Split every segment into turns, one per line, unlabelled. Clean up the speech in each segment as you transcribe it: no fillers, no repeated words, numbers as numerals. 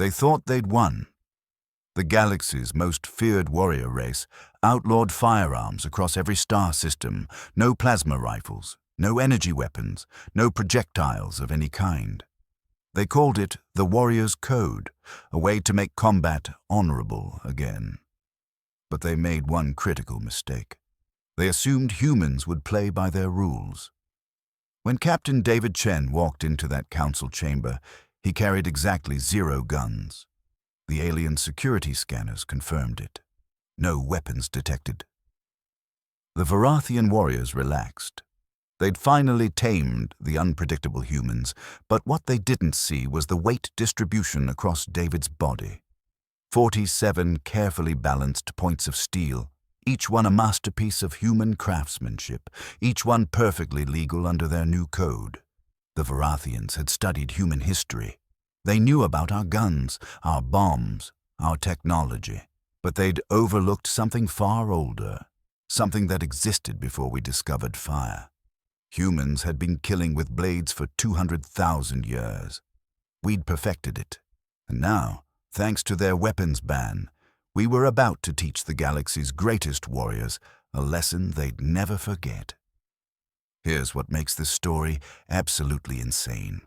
They thought they'd won. The galaxy's most feared warrior race outlawed firearms across every star system, no plasma rifles, no energy weapons, no projectiles of any kind. They called it the Warrior's Code, a way to make combat honorable again. But they made one critical mistake. They assumed humans would play by their rules. When Captain David Chen walked into that council chamber, he carried exactly 0 guns. The alien security scanners confirmed it. No weapons detected. The Vorathian warriors relaxed. They'd finally tamed the unpredictable humans, but what they didn't see was the weight distribution across David's body. 47 carefully balanced points of steel, each one a masterpiece of human craftsmanship, each one perfectly legal under their new code. The Vorathians had studied human history. They knew about our guns, our bombs, our technology, but they'd overlooked something far older, something that existed before we discovered fire. Humans had been killing with blades for 200,000 years. We'd perfected it, and now, thanks to their weapons ban, we were about to teach the galaxy's greatest warriors a lesson they'd never forget. Here's what makes this story absolutely insane.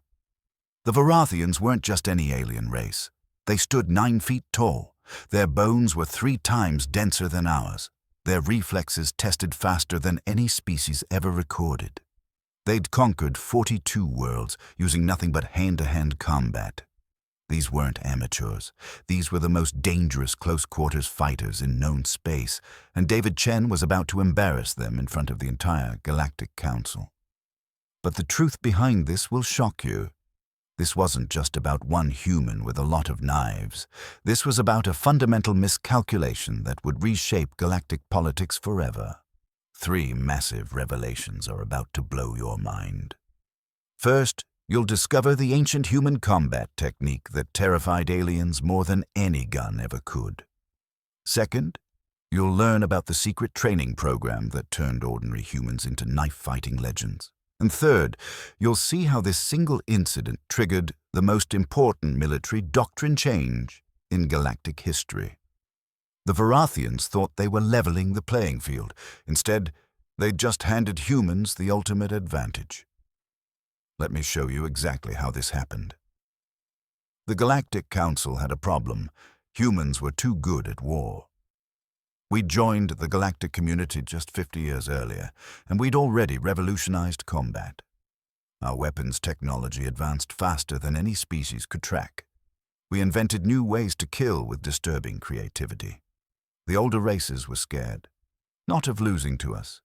The Vorathians weren't just any alien race. They stood 9 feet tall. Their bones were 3 times denser than ours. Their reflexes tested faster than any species ever recorded. They'd conquered 42 worlds using nothing but hand-to-hand combat. These weren't amateurs. These were the most dangerous close-quarters fighters in known space, and David Chen was about to embarrass them in front of the entire Galactic Council. But the truth behind this will shock you. This wasn't just about one human with a lot of knives. This was about a fundamental miscalculation that would reshape galactic politics forever. 3 massive revelations are about to blow your mind. First, you'll discover the ancient human combat technique that terrified aliens more than any gun ever could. Second, you'll learn about the secret training program that turned ordinary humans into knife-fighting legends. And third, you'll see how this single incident triggered the most important military doctrine change in galactic history. The Vorathians thought they were leveling the playing field. Instead, they'd just handed humans the ultimate advantage. Let me show you exactly how this happened. The Galactic Council had a problem. Humans were too good at war. We'd joined the galactic community just 50 years earlier, and we'd already revolutionized combat. Our weapons technology advanced faster than any species could track. We invented new ways to kill with disturbing creativity. The older races were scared, not of losing to us.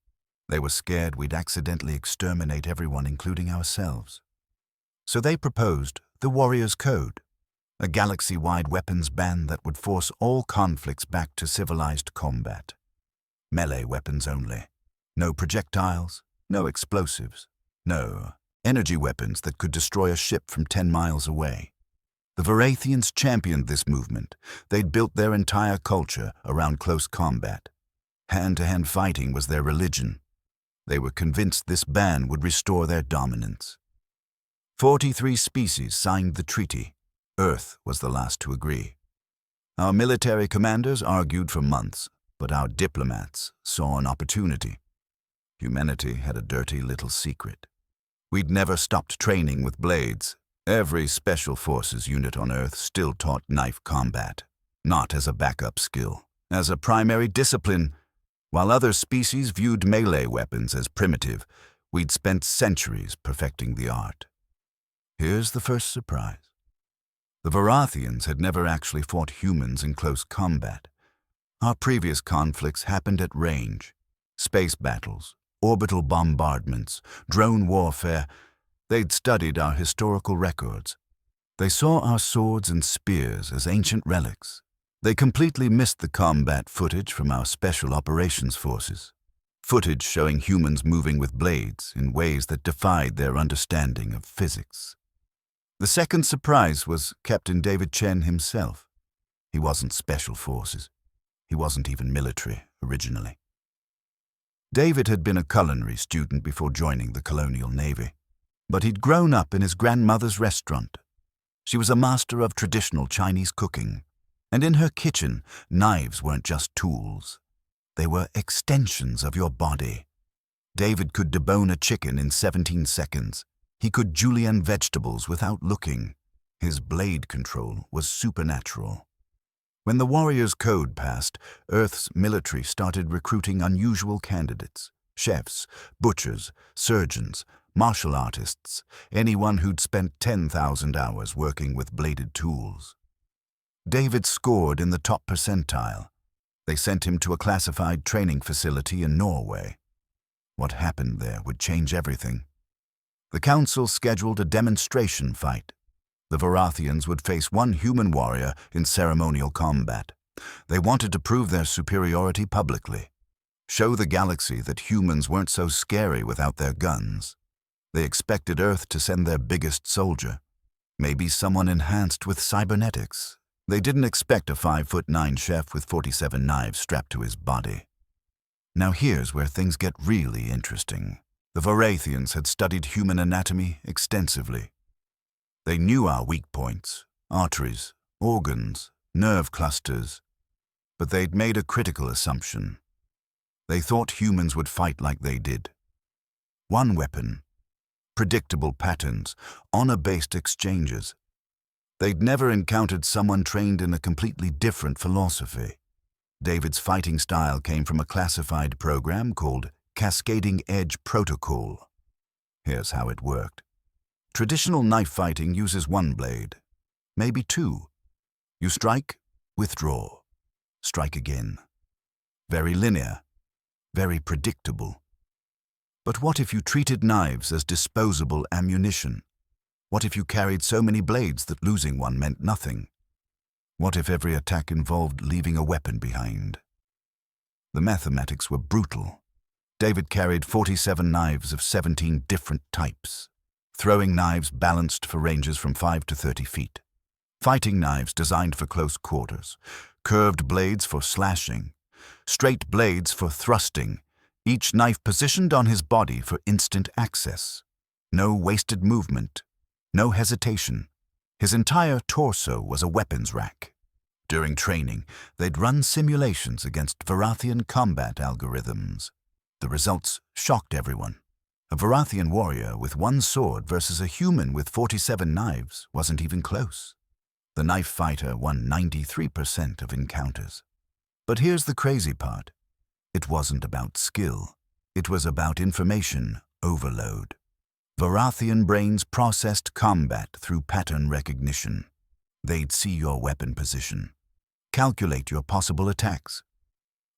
They were scared we'd accidentally exterminate everyone, including ourselves. So they proposed the Warrior's Code, a galaxy-wide weapons ban that would force all conflicts back to civilized combat. Melee weapons only. No projectiles, no explosives, no energy weapons that could destroy a ship from 10 miles away. The Vorathians championed this movement. They'd built their entire culture around close combat. Hand-to-hand fighting was their religion. They were convinced this ban would restore their dominance. 43 species signed the treaty. Earth was the last to agree. Our military commanders argued for months, but our diplomats saw an opportunity. Humanity had a dirty little secret. We'd never stopped training with blades. Every Special Forces unit on Earth still taught knife combat, not as a backup skill, as a primary discipline. While other species viewed melee weapons as primitive, we'd spent centuries perfecting the art. Here's the first surprise. The Vorathians had never actually fought humans in close combat. Our previous conflicts happened at range. Space battles, orbital bombardments, drone warfare. They'd studied our historical records. They saw our swords and spears as ancient relics. They completely missed the combat footage from our special operations forces. Footage showing humans moving with blades in ways that defied their understanding of physics. The second surprise was Captain David Chen himself. He wasn't Special Forces. He wasn't even military originally. David had been a culinary student before joining the Colonial Navy, but he'd grown up in his grandmother's restaurant. She was a master of traditional Chinese cooking, and in her kitchen, knives weren't just tools. They were extensions of your body. David could debone a chicken in 17 seconds. He could julienne vegetables without looking. His blade control was supernatural. When the Warriors' Code passed, Earth's military started recruiting unusual candidates: chefs, butchers, surgeons, martial artists, anyone who'd spent 10,000 hours working with bladed tools. David scored in the top percentile. They sent him to a classified training facility in Norway. What happened there would change everything. The Council scheduled a demonstration fight. The Vorathians would face one human warrior in ceremonial combat. They wanted to prove their superiority publicly, show the galaxy that humans weren't so scary without their guns. They expected Earth to send their biggest soldier, maybe someone enhanced with cybernetics. They didn't expect a 5'9" chef with 47 knives strapped to his body. Now here's where things get really interesting. The Vorathians had studied human anatomy extensively. They knew our weak points, arteries, organs, nerve clusters, but they'd made a critical assumption. They thought humans would fight like they did. One weapon, predictable patterns, honor-based exchanges. They'd never encountered someone trained in a completely different philosophy. David's fighting style came from a classified program called Cascading Edge Protocol. Here's how it worked. Traditional knife fighting uses one blade, maybe two. You strike, withdraw, strike again. Very linear, very predictable. But what if you treated knives as disposable ammunition? What if you carried so many blades that losing one meant nothing? What if every attack involved leaving a weapon behind? The mathematics were brutal. David carried 47 knives of 17 different types. Throwing knives balanced for ranges from 5 to 30 feet. Fighting knives designed for close quarters. Curved blades for slashing. Straight blades for thrusting. Each knife positioned on his body for instant access. No wasted movement. No hesitation. His entire torso was a weapons rack. During training, they'd run simulations against Vorathian combat algorithms. The results shocked everyone. A Vorathian warrior with one sword versus a human with 47 knives wasn't even close. The knife fighter won 93% of encounters. But here's the crazy part. It wasn't about skill. It was about information overload. Vorathian brains processed combat through pattern recognition. They'd see your weapon position, calculate your possible attacks,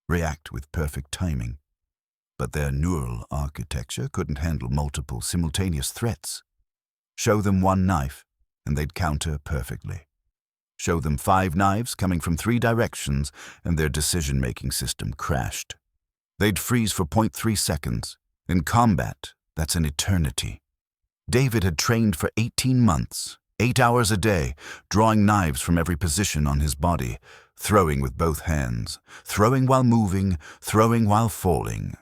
react with perfect timing. But their neural architecture couldn't handle multiple simultaneous threats. Show them one knife, and they'd counter perfectly. Show them 5 knives coming from 3 directions, and their decision-making system crashed. They'd freeze for 0.3 seconds. In combat, that's an eternity. David had trained for 18 months, 8 hours a day, drawing knives from every position on his body, throwing with both hands, throwing while moving, throwing while falling.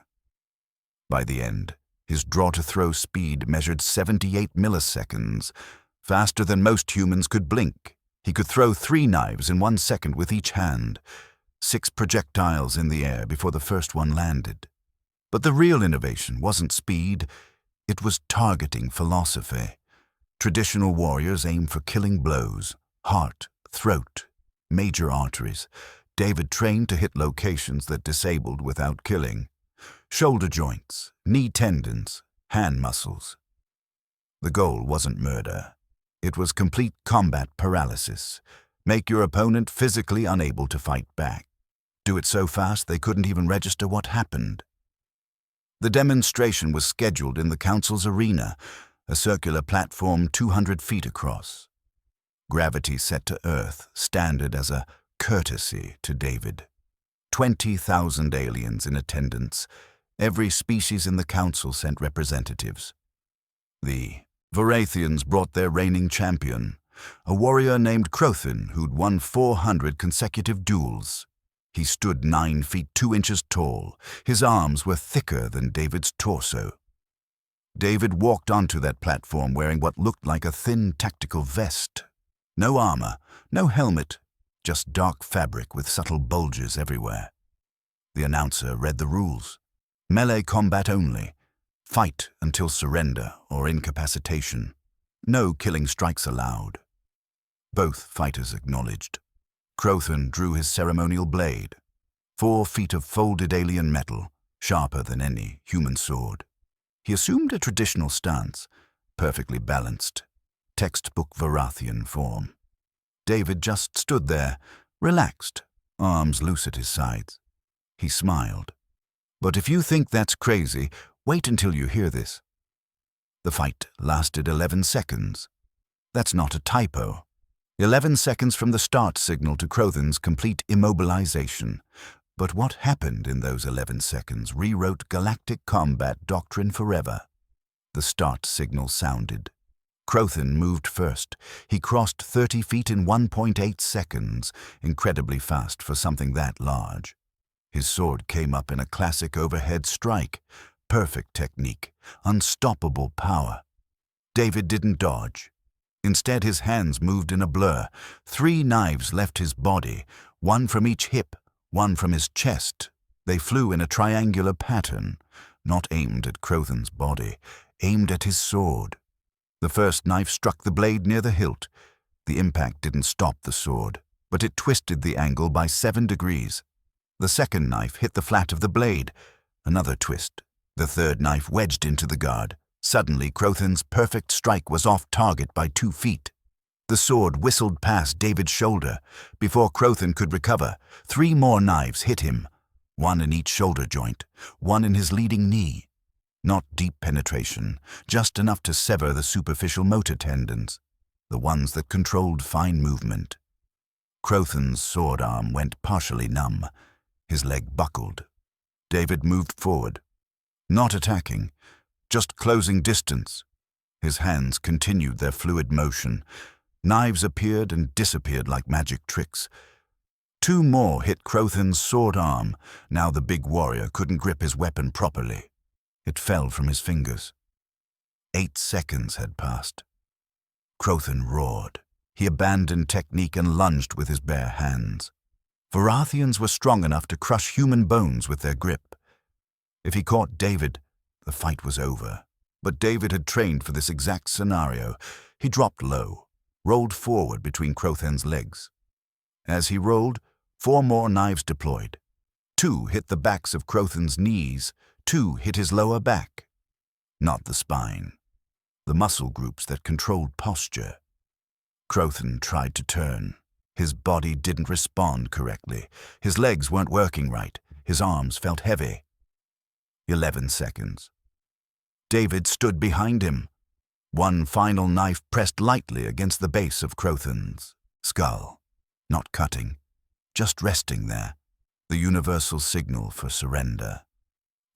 By the end, his draw-to-throw speed measured 78 milliseconds, faster than most humans could blink. He could throw 3 knives in 1 second with each hand, 6 projectiles in the air before the first one landed. But the real innovation wasn't speed, it was targeting philosophy. Traditional warriors aim for killing blows, heart, throat, major arteries. David trained to hit locations that disabled without killing. Shoulder joints, knee tendons, hand muscles. The goal wasn't murder. It was complete combat paralysis. Make your opponent physically unable to fight back. Do it so fast they couldn't even register what happened. The demonstration was scheduled in the Council's arena, a circular platform 200 feet across. Gravity set to Earth, standard as a courtesy to David. 20,000 aliens in attendance. Every species in the Council sent representatives. The Vorathians brought their reigning champion, a warrior named Crothin who'd won 400 consecutive duels. He stood 9 feet 2 inches tall. His arms were thicker than David's torso. David walked onto that platform wearing what looked like a thin tactical vest. No armor, no helmet, just dark fabric with subtle bulges everywhere. The announcer read the rules. Melee combat only. Fight until surrender or incapacitation. No killing strikes allowed. Both fighters acknowledged. Crothan drew his ceremonial blade. 4 feet of folded alien metal, sharper than any human sword. He assumed a traditional stance, perfectly balanced, textbook Vorathian form. David just stood there, relaxed, arms loose at his sides. He smiled. But if you think that's crazy, wait until you hear this. The fight lasted 11 seconds. That's not a typo. 11 seconds from the start signal to Crothan's complete immobilization. But what happened in those 11 seconds rewrote galactic combat doctrine forever. The start signal sounded. Crothan moved first. He crossed 30 feet in 1.8 seconds, incredibly fast for something that large. His sword came up in a classic overhead strike. Perfect technique, unstoppable power. David didn't dodge. Instead, his hands moved in a blur. 3 knives left his body, 1 from each hip, 1 from his chest. They flew in a triangular pattern, not aimed at Crothan's body, aimed at his sword. The first knife struck the blade near the hilt. The impact didn't stop the sword, but it twisted the angle by 7 degrees. The second knife hit the flat of the blade. Another twist. The third knife wedged into the guard. Suddenly, Crothan's perfect strike was off target by 2 feet. The sword whistled past David's shoulder. Before Crothan could recover, 3 more knives hit him, 1 in each shoulder joint, 1 in his leading knee. Not deep penetration, just enough to sever the superficial motor tendons, the ones that controlled fine movement. Crothan's sword arm went partially numb. His leg buckled. David moved forward. Not attacking, just closing distance. His hands continued their fluid motion. Knives appeared and disappeared like magic tricks. 2 more hit Crothan's sword arm. Now the big warrior couldn't grip his weapon properly. It fell from his fingers. 8 seconds had passed. Crothan roared. He abandoned technique and lunged with his bare hands. Vorathians were strong enough to crush human bones with their grip. If he caught David, the fight was over. But David had trained for this exact scenario. He dropped low, rolled forward between Crothan's legs. As he rolled, 4 more knives deployed. 2 hit the backs of Crothan's knees, 2 hit his lower back. Not the spine. The muscle groups that controlled posture. Crothan tried to turn. His body didn't respond correctly. His legs weren't working right. His arms felt heavy. 11 seconds. David stood behind him. 1 final knife pressed lightly against the base of Crothan's skull. Not cutting, just resting there. The universal signal for surrender.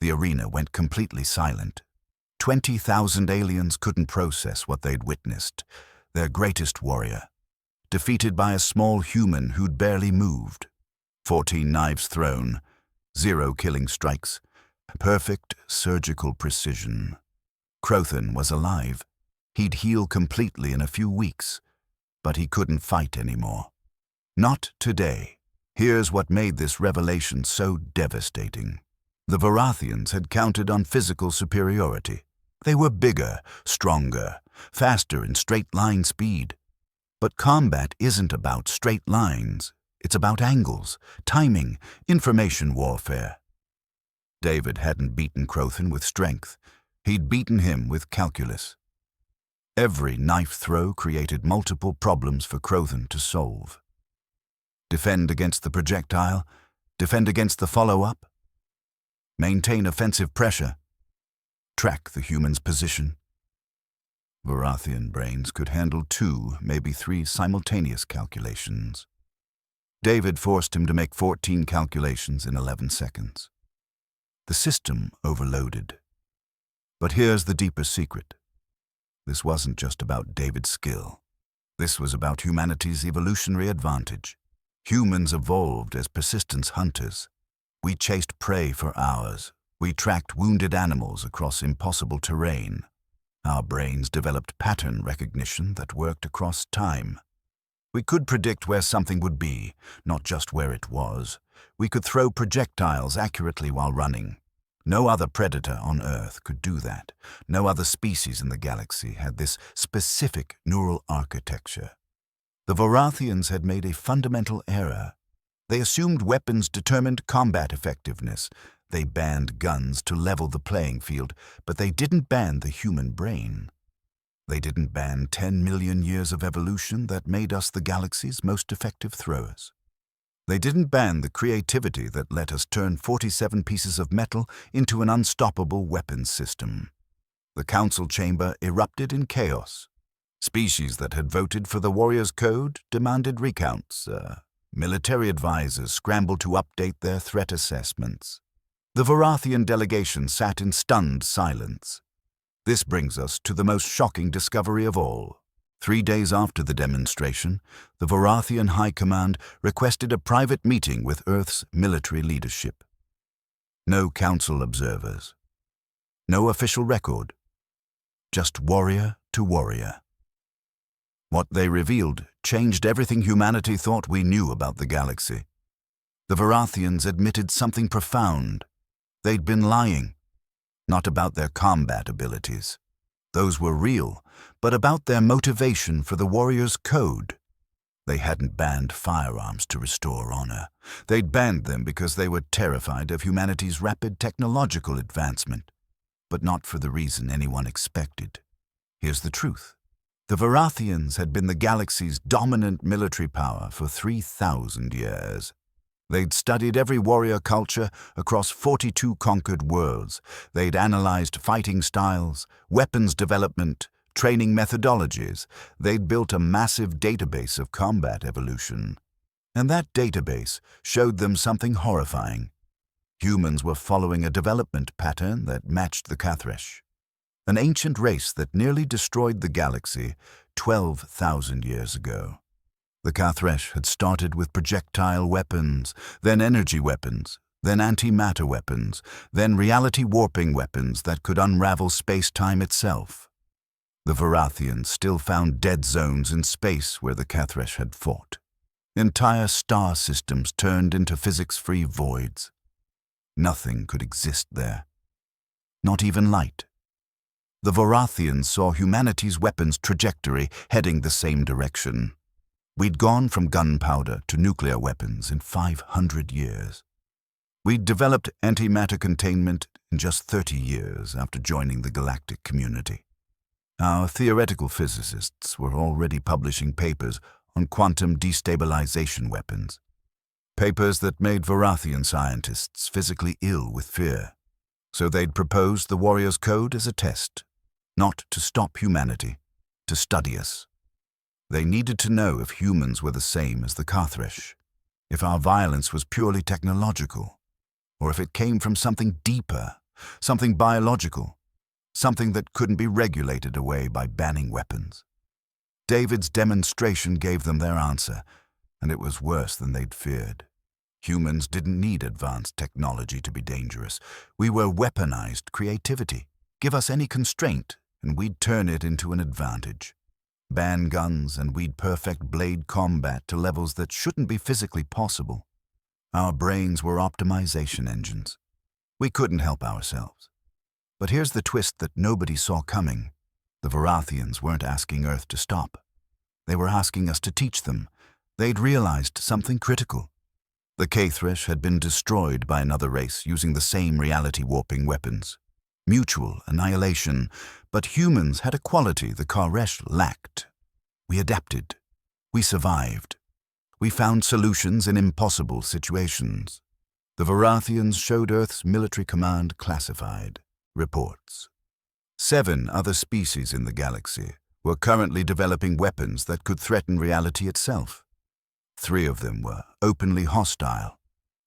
The arena went completely silent. 20,000 aliens couldn't process what they'd witnessed. Their greatest warrior, defeated by a small human who'd barely moved. 14 knives thrown, 0 killing strikes, perfect surgical precision. Crothan was alive. He'd heal completely in a few weeks, but he couldn't fight anymore. Not today. Here's what made this revelation so devastating. The Vorathians had counted on physical superiority. They were bigger, stronger, faster in straight-line speed. But combat isn't about straight lines. It's about angles, timing, information warfare. David hadn't beaten Crothan with strength. He'd beaten him with calculus. Every knife throw created multiple problems for Crothan to solve. Defend against the projectile, defend against the follow-up, maintain offensive pressure, track the human's position. Vorathian brains could handle 2, maybe 3 simultaneous calculations. David forced him to make 14 calculations in 11 seconds. The system overloaded. But here's the deeper secret. This wasn't just about David's skill. This was about humanity's evolutionary advantage. Humans evolved as persistence hunters. We chased prey for hours. We tracked wounded animals across impossible terrain. Our brains developed pattern recognition that worked across time. We could predict where something would be, not just where it was. We could throw projectiles accurately while running. No other predator on Earth could do that. No other species in the galaxy had this specific neural architecture. The Vorathians had made a fundamental error. They assumed weapons determined combat effectiveness. They banned guns to level the playing field, but they didn't ban the human brain. They didn't ban 10 million years of evolution that made us the galaxy's most effective throwers. They didn't ban the creativity that let us turn 47 pieces of metal into an unstoppable weapons system. The council chamber erupted in chaos. Species that had voted for the Warriors' Code demanded recounts. Military advisors scrambled to update their threat assessments. The Vorathian delegation sat in stunned silence. This brings us to the most shocking discovery of all. 3 days after the demonstration, the Vorathian High Command requested a private meeting with Earth's military leadership. No council observers. No official record. Just warrior to warrior. What they revealed changed everything humanity thought we knew about the galaxy. The Vorathians admitted something profound. They'd been lying. Not about their combat abilities. Those were real, but about their motivation for the Warriors' Code. They hadn't banned firearms to restore honor. They'd banned them because they were terrified of humanity's rapid technological advancement, but not for the reason anyone expected. Here's the truth. The Vorathians had been the galaxy's dominant military power for 3,000 years. They'd studied every warrior culture across 42 conquered worlds. They'd analyzed fighting styles, weapons development, training methodologies. They'd built a massive database of combat evolution. And that database showed them something horrifying. Humans were following a development pattern that matched the Cathresh, an ancient race that nearly destroyed the galaxy 12,000 years ago. The Cathresh had started with projectile weapons, then energy weapons, then antimatter weapons, then reality-warping weapons that could unravel space-time itself. The Vorathians still found dead zones in space where the Cathresh had fought. Entire star systems turned into physics-free voids. Nothing could exist there. Not even light. The Vorathians saw humanity's weapons trajectory heading the same direction. We'd gone from gunpowder to nuclear weapons in 500 years. We'd developed antimatter containment in just 30 years after joining the galactic community. Our theoretical physicists were already publishing papers on quantum destabilization weapons. Papers that made Vorathian scientists physically ill with fear. So they'd proposed the Warriors' Code as a test, not to stop humanity, to study us. They needed to know if humans were the same as the Cathresh, if our violence was purely technological, or if it came from something deeper, something biological, something that couldn't be regulated away by banning weapons. David's demonstration gave them their answer, and it was worse than they'd feared. Humans didn't need advanced technology to be dangerous. We were weaponized creativity. Give us any constraint, and we'd turn it into an advantage. Ban guns, and we'd perfect blade combat to levels that shouldn't be physically possible. Our brains were optimization engines. We couldn't help ourselves. But here's the twist that nobody saw coming. The Vorathians weren't asking Earth to stop. They were asking us to teach them. They'd realized something critical. The Cathresh had been destroyed by another race using the same reality-warping weapons. Mutual annihilation, but humans had a quality the Cathresh lacked. We adapted. We survived. We found solutions in impossible situations. The Vorathians showed Earth's military command classified reports. 7 other species in the galaxy were currently developing weapons that could threaten reality itself. 3 of them were openly hostile.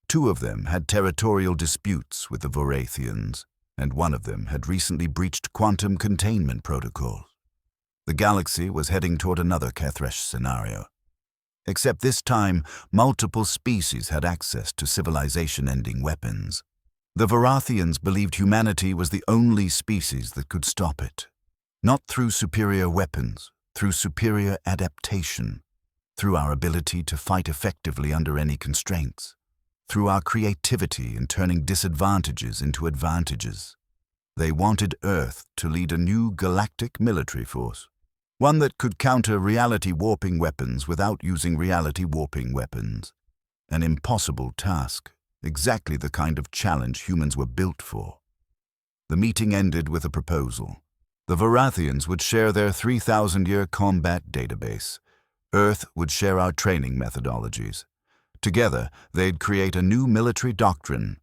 2 of them had territorial disputes with the Vorathians, and 1 of them had recently breached quantum containment protocols. The galaxy was heading toward another Cathresh scenario. Except this time, multiple species had access to civilization-ending weapons. The Vorathians believed humanity was the only species that could stop it. Not through superior weapons, through superior adaptation. through our ability to fight effectively under any constraints, through our creativity in turning disadvantages into advantages. They wanted Earth to lead a new galactic military force, one that could counter reality-warping weapons without using reality-warping weapons. An impossible task, exactly the kind of challenge humans were built for. The meeting ended with a proposal. The Vorathians would share their 3,000-year combat database. Earth would share our training methodologies. Together, they'd create a new military doctrine,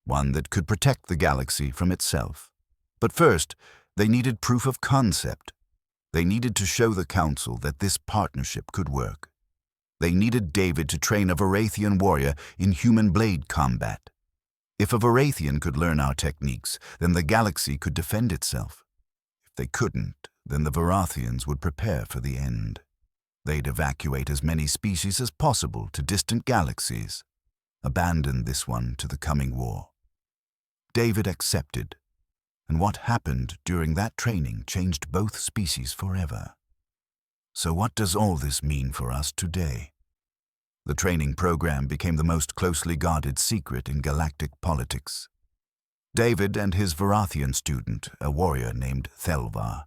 one that could protect the galaxy from itself. But first, they needed proof of concept. They needed to show the Council that this partnership could work. They needed David to train a Vorathian warrior in human blade combat. If a Vorathian could learn our techniques, then the galaxy could defend itself. If they couldn't, then the Vorathians would prepare for the end. They'd evacuate as many species as possible to distant galaxies, abandon this one to the coming war. David accepted, and what happened during that training changed both species forever. So what does all this mean for us today? The training program became the most closely guarded secret in galactic politics. David and his Vorathian student, a warrior named Thelvar,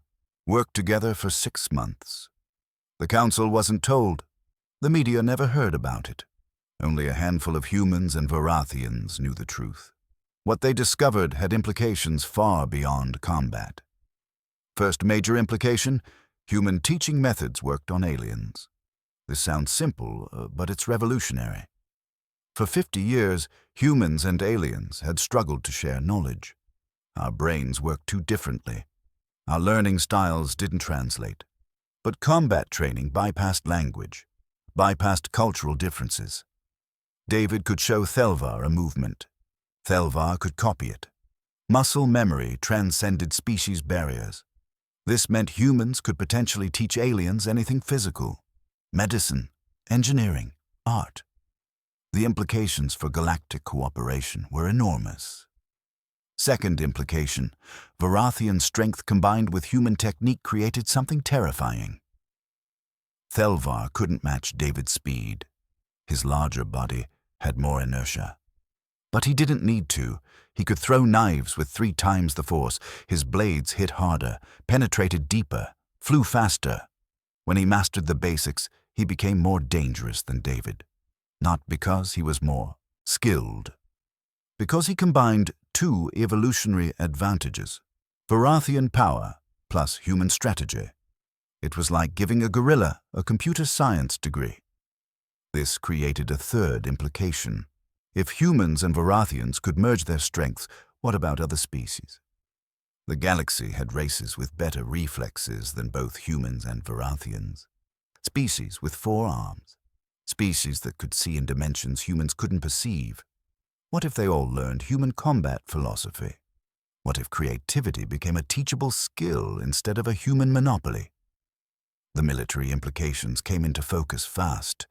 worked together for 6 months. The Council wasn't told. The media never heard about it. Only a handful of humans and Vorathians knew the truth. What they discovered had implications far beyond combat. First major implication: human teaching methods worked on aliens. This sounds simple, but it's revolutionary. For 50 years, humans and aliens had struggled to share knowledge. Our brains worked too differently. Our learning styles didn't translate. But combat training bypassed language, bypassed cultural differences. David could show Thelvar a movement. Thelvar could copy it. Muscle memory transcended species barriers. This meant humans could potentially teach aliens anything physical: medicine, engineering, art. The implications for galactic cooperation were enormous. Second implication: Vorathian strength combined with human technique created something terrifying. Thelvar couldn't match David's speed. His larger body had more inertia. But he didn't need to. He could throw knives with 3 times the force. His blades hit harder, penetrated deeper, flew faster. When he mastered the basics, he became more dangerous than David. Not because he was more skilled. Because he combined 2 evolutionary advantages: Vorathian power plus human strategy. It was like giving a gorilla a computer science degree. This created a third implication. If humans and Vorathians could merge their strengths, what about other species? The galaxy had races with better reflexes than both humans and Vorathians. Species with 4 arms. Species that could see in dimensions humans couldn't perceive. What if they all learned human combat philosophy? What if creativity became a teachable skill instead of a human monopoly? The military implications came into focus fast.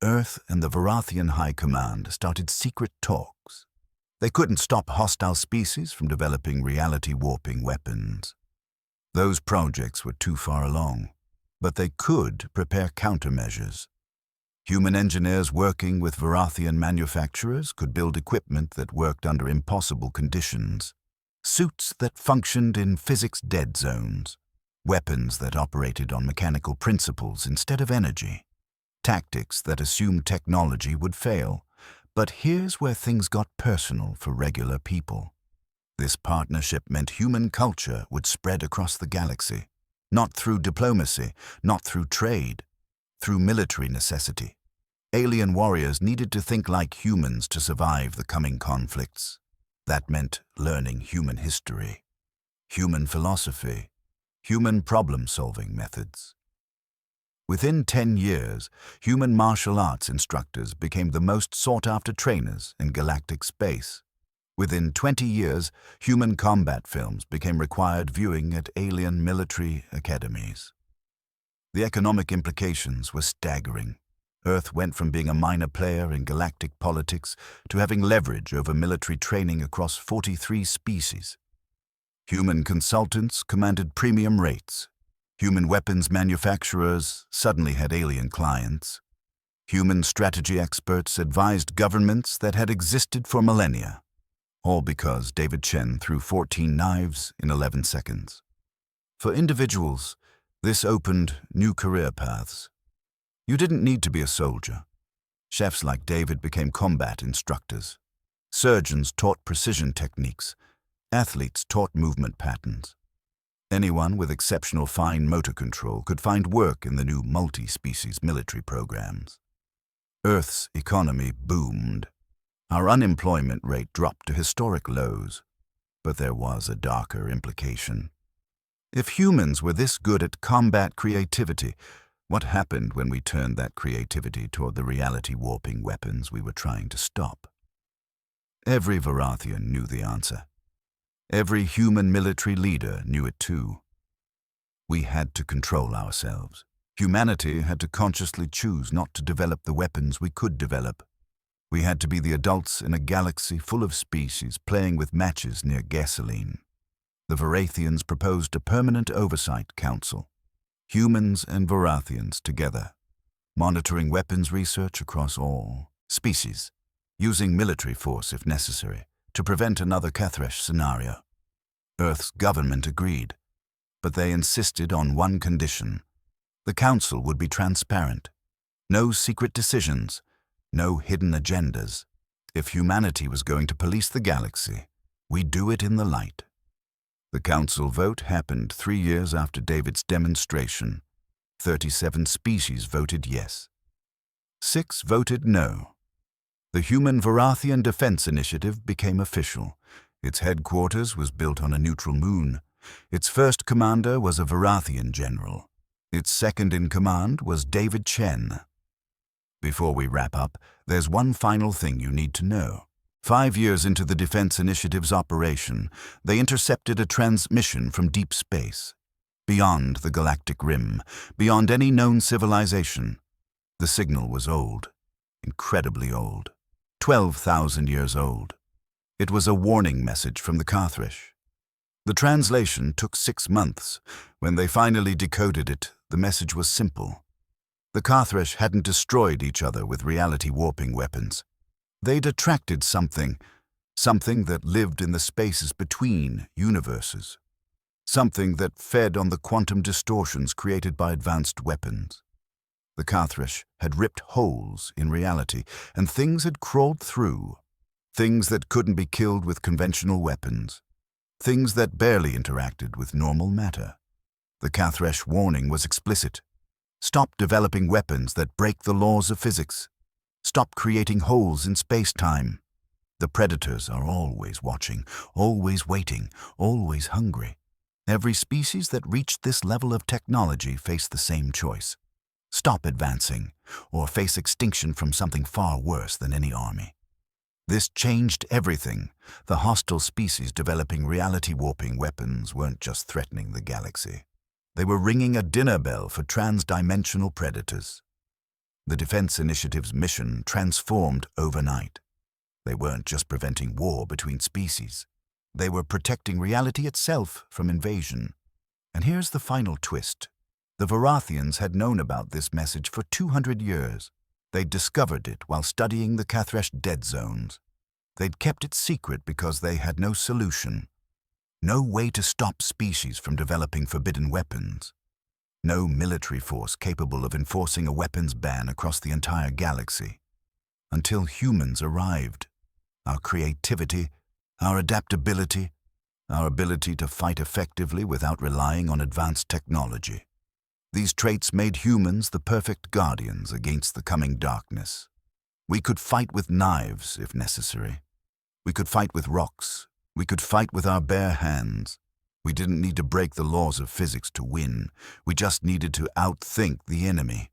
Earth and the Vorathian High Command started secret talks. They couldn't stop hostile species from developing reality-warping weapons. Those projects were too far along, but they could prepare countermeasures. Human engineers working with Vorathian manufacturers could build equipment that worked under impossible conditions. Suits that functioned in physics dead zones. Weapons that operated on mechanical principles instead of energy. Tactics that assumed technology would fail. But here's where things got personal for regular people. This partnership meant human culture would spread across the galaxy. Not through diplomacy, not through trade, through military necessity. Alien warriors needed to think like humans to survive the coming conflicts. That meant learning human history, human philosophy, human problem-solving methods. Within 10 years, human martial arts instructors became the most sought-after trainers in galactic space. Within 20 years, human combat films became required viewing at alien military academies. The economic implications were staggering. Earth went from being a minor player in galactic politics to having leverage over military training across 43 species. Human consultants commanded premium rates. Human weapons manufacturers suddenly had alien clients. Human strategy experts advised governments that had existed for millennia, all because David Chen threw 14 knives in 11 seconds. For individuals, this opened new career paths. You didn't need to be a soldier. Chefs like David became combat instructors. Surgeons taught precision techniques. Athletes taught movement patterns. Anyone with exceptional fine motor control could find work in the new multi-species military programs. Earth's economy boomed. Our unemployment rate dropped to historic lows. But there was a darker implication. If humans were this good at combat creativity, what happened when we turned that creativity toward the reality-warping weapons we were trying to stop? Every Vorathian knew the answer. Every human military leader knew it too. We had to control ourselves. Humanity had to consciously choose not to develop the weapons we could develop. We had to be the adults in a galaxy full of species playing with matches near gasoline. The Vorathians proposed a permanent oversight council. Humans and Vorathians together, monitoring weapons research across all species, using military force if necessary to prevent another Cathresh scenario. Earth's government agreed, but they insisted on one condition. The council would be transparent. No secret decisions, no hidden agendas. If humanity was going to police the galaxy, we'd do it in the light. The council vote happened 3 years after David's demonstration. 37 species voted yes. 6 voted no. The Human Vorathian Defense Initiative became official. Its headquarters was built on a neutral moon. Its first commander was a Vorathian general. Its second in command was David Chen. Before we wrap up, there's one final thing you need to know. 5 years into the Defense Initiative's operation, they intercepted a transmission from deep space, beyond the galactic rim, beyond any known civilization. The signal was old, incredibly old, 12,000 years old. It was a warning message from the Cathresh. The translation took 6 months. When they finally decoded it, the message was simple. The Cathresh hadn't destroyed each other with reality-warping weapons. They'd attracted something that lived in the spaces between universes, something that fed on the quantum distortions created by advanced weapons. The Cathresh had ripped holes in reality, and things had crawled through, things that couldn't be killed with conventional weapons, things that barely interacted with normal matter. The Cathresh warning was explicit. Stop developing weapons that break the laws of physics. Stop creating holes in space-time. The predators are always watching, always waiting, always hungry. Every species that reached this level of technology faced the same choice. Stop advancing, or face extinction from something far worse than any army. This changed everything. The hostile species developing reality-warping weapons weren't just threatening the galaxy. They were ringing a dinner bell for trans-dimensional predators. The Defense Initiative's mission transformed overnight. They weren't just preventing war between species. They were protecting reality itself from invasion. And here's the final twist. The Vorathians had known about this message for 200 years. They'd discovered it while studying the Cathresh dead zones. They'd kept it secret because they had no solution. No way to stop species from developing forbidden weapons. No military force capable of enforcing a weapons ban across the entire galaxy. Until humans arrived. Our creativity, our adaptability, our ability to fight effectively without relying on advanced technology. These traits made humans the perfect guardians against the coming darkness. We could fight with knives if necessary. We could fight with rocks. We could fight with our bare hands. We didn't need to break the laws of physics to win. We just needed to outthink the enemy.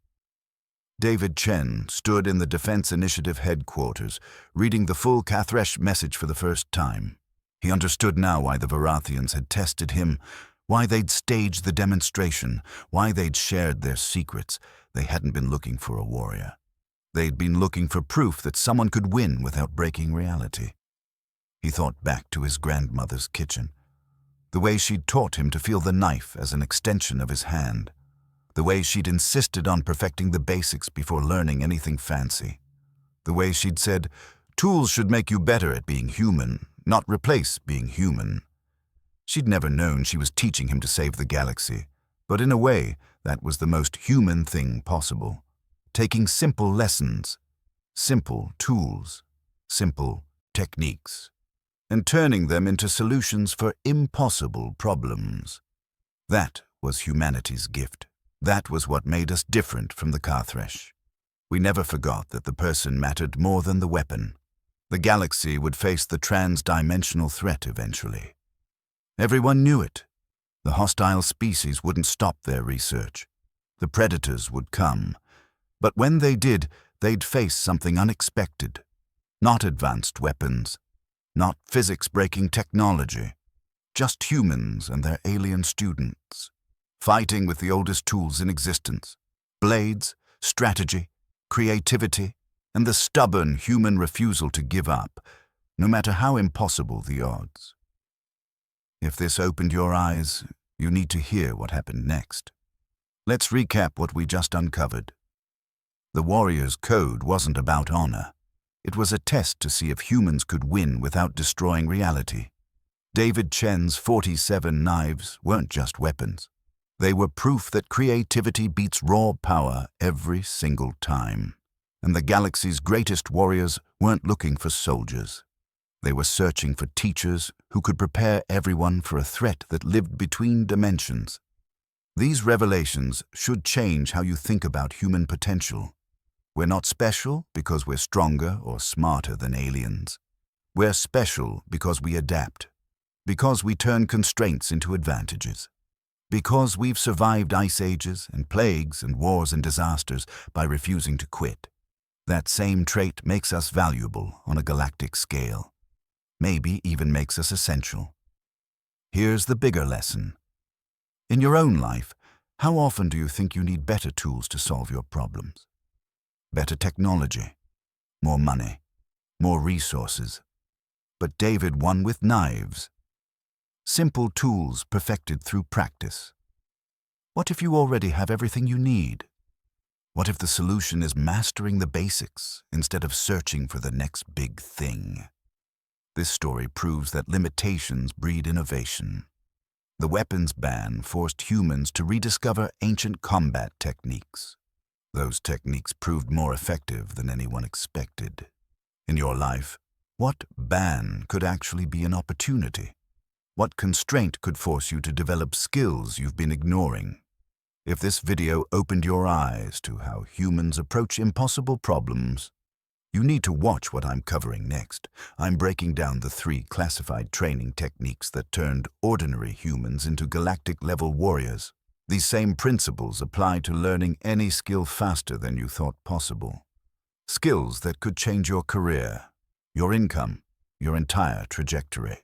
David Chen stood in the Defense Initiative headquarters, reading the full Cathresh message for the first time. He understood now why the Vorathians had tested him, why they'd staged the demonstration, why they'd shared their secrets. They hadn't been looking for a warrior. They'd been looking for proof that someone could win without breaking reality. He thought back to his grandmother's kitchen, the way she'd taught him to feel the knife as an extension of his hand. The way she'd insisted on perfecting the basics before learning anything fancy. The way she'd said, tools should make you better at being human, not replace being human. She'd never known she was teaching him to save the galaxy, but in a way, that was the most human thing possible. Taking simple lessons, simple tools, simple techniques, and turning them into solutions for impossible problems. That was humanity's gift. That was what made us different from the Carthresh. We never forgot that the person mattered more than the weapon. The galaxy would face the trans-dimensional threat eventually. Everyone knew it. The hostile species wouldn't stop their research. The predators would come. But when they did, they'd face something unexpected. Not advanced weapons, not physics-breaking technology, just humans and their alien students, fighting with the oldest tools in existence: blades, strategy, creativity, and the stubborn human refusal to give up, no matter how impossible the odds. If this opened your eyes, you need to hear what happened next. Let's recap what we just uncovered. The Warrior's Code wasn't about honor. It was a test to see if humans could win without destroying reality. David Chen's 47 knives weren't just weapons. They were proof that creativity beats raw power every single time. And the galaxy's greatest warriors weren't looking for soldiers. They were searching for teachers who could prepare everyone for a threat that lived between dimensions. These revelations should change how you think about human potential. We're not special because we're stronger or smarter than aliens. We're special because we adapt, because we turn constraints into advantages, because we've survived ice ages and plagues and wars and disasters by refusing to quit. That same trait makes us valuable on a galactic scale, maybe even makes us essential. Here's the bigger lesson. In your own life, how often do you think you need better tools to solve your problems? Better technology, more money, more resources. But David won with knives. Simple tools perfected through practice. What if you already have everything you need? What if the solution is mastering the basics instead of searching for the next big thing? This story proves that limitations breed innovation. The weapons ban forced humans to rediscover ancient combat techniques. Those techniques proved more effective than anyone expected. In your life, what ban could actually be an opportunity? What constraint could force you to develop skills you've been ignoring? If this video opened your eyes to how humans approach impossible problems, you need to watch what I'm covering next. I'm breaking down the 3 classified training techniques that turned ordinary humans into galactic-level warriors. These same principles apply to learning any skill faster than you thought possible. Skills that could change your career, your income, your entire trajectory.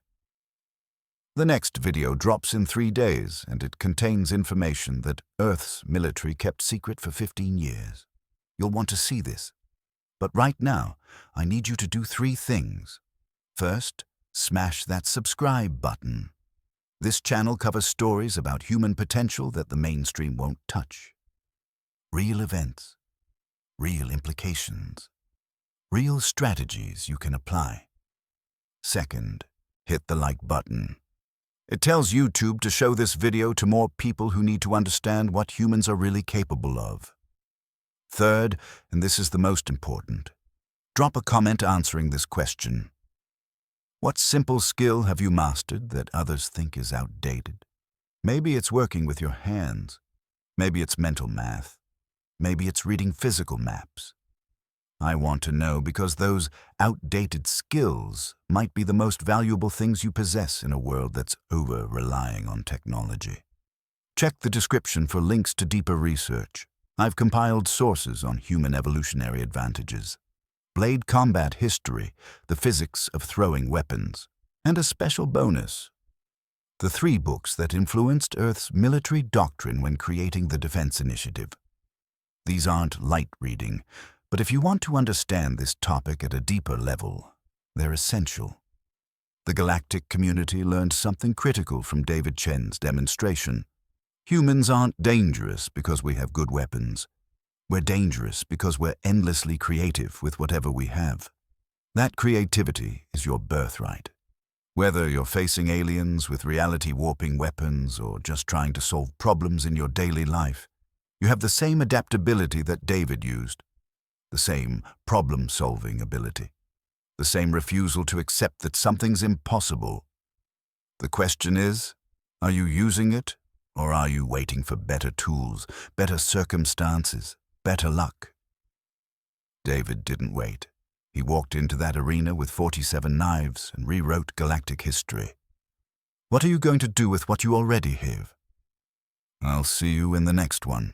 The next video drops in 3 days, and it contains information that Earth's military kept secret for 15 years. You'll want to see this. But right now, I need you to do 3 things. First, smash that subscribe button. This channel covers stories about human potential that the mainstream won't touch. Real events, real implications, real strategies you can apply. Second, hit the like button. It tells YouTube to show this video to more people who need to understand what humans are really capable of. Third, and this is the most important, drop a comment answering this question. What simple skill have you mastered that others think is outdated? Maybe it's working with your hands. Maybe it's mental math. Maybe it's reading physical maps. I want to know because those outdated skills might be the most valuable things you possess in a world that's over-relying on technology. Check the description for links to deeper research. I've compiled sources on human evolutionary advantages, blade combat history, the physics of throwing weapons, and a special bonus: the 3 books that influenced Earth's military doctrine when creating the Defense Initiative. These aren't light reading, but if you want to understand this topic at a deeper level, they're essential. The galactic community learned something critical from David Chen's demonstration. Humans aren't dangerous because we have good weapons. We're dangerous because we're endlessly creative with whatever we have. That creativity is your birthright. Whether you're facing aliens with reality-warping weapons or just trying to solve problems in your daily life, you have the same adaptability that David used, the same problem-solving ability, the same refusal to accept that something's impossible. The question is, are you using it, or are you waiting for better tools, better circumstances, better luck? David didn't wait. He walked into that arena with 47 knives and rewrote galactic history. What are you going to do with what you already have? I'll see you in the next one.